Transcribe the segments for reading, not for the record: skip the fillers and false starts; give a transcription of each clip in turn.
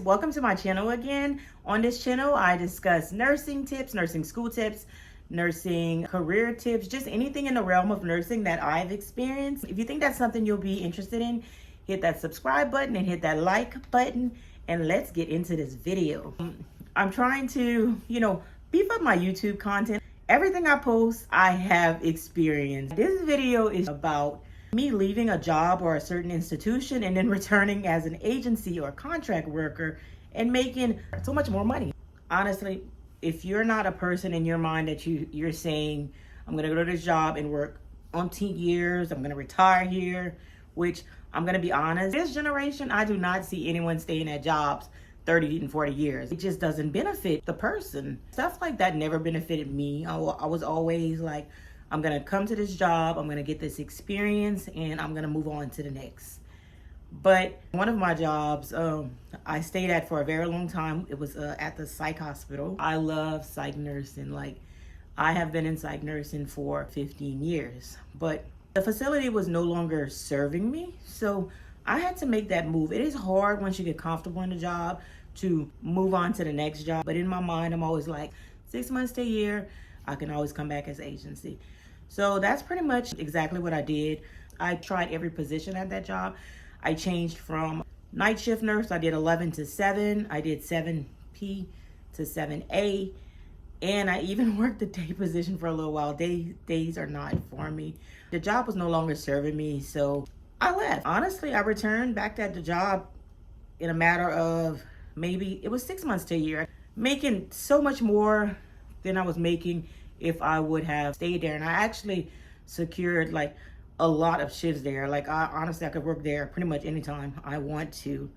Welcome to my channel again. On this channel, I discuss nursing tips, nursing school tips, nursing career tips, just anything in the realm of nursing that I've experienced. If you think that's something you'll be interested in, hit that subscribe button and hit that like button, and let's get into this video. I'm trying to, beef up my YouTube content. Everything I post, I have experienced. This video is about me leaving a job or a certain institution and then returning as an agency or contract worker and making so much more money. Honestly, if you're not a person in your mind that you're saying, I'm gonna go to this job and work umpteen years, I'm gonna retire here, which I'm gonna be honest, this generation, I do not see anyone staying at jobs 30 and 40 years. It just doesn't benefit the person. Stuff like that never benefited me. I was always like, I'm gonna come to this job, I'm gonna get this experience, and I'm gonna move on to the next. But one of my jobs, I stayed at for a very long time. It was at the psych hospital. I love psych nursing. I have been in psych nursing for 15 years, but the facility was no longer serving me. So I had to make that move. It is hard once you get comfortable in the job to move on to the next job. But in my mind, I'm always like, 6 months to a year, I can always come back as agency. So that's pretty much exactly what I did. I tried every position at that job. I changed from night shift nurse. I did 11 to 7. I did 7P to 7A. And I even worked the day position for a little while. Days are not for me. The job was no longer serving me, so I left. Honestly, I returned back at the job in a matter of maybe, it was 6 months to a year, making so much more than I was making if I would have stayed there. And I actually secured a lot of shifts there. Honestly, I could work there pretty much anytime I want to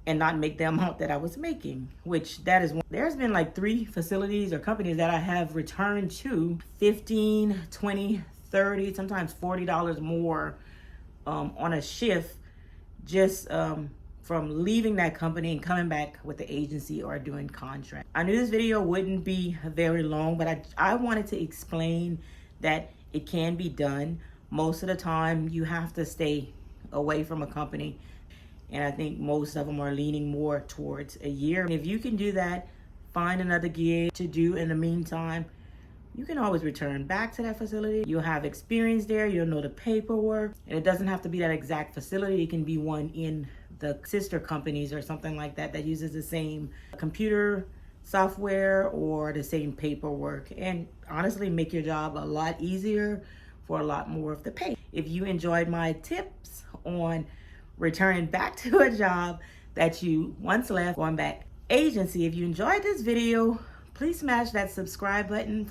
and not make the amount that I was making, which that is one. There's been 3 facilities or companies that I have returned to 15, 20, 30, sometimes $40 more on a shift just from leaving that company and coming back with the agency or doing contract. I knew this video wouldn't be very long, but I wanted to explain that it can be done. Most of the time you have to stay away from a company, and I think most of them are leaning more towards a year. If you can do that, find another gig to do in the meantime. You can always return back to that facility. You'll have experience there, you'll know the paperwork, and it doesn't have to be that exact facility. It can be one in the sister companies or something like that that uses the same computer software or the same paperwork, and honestly make your job a lot easier for a lot more of the pay. If you enjoyed my tips on returning back to a job that you once left, going back agency, if you enjoyed this video, please smash that subscribe button.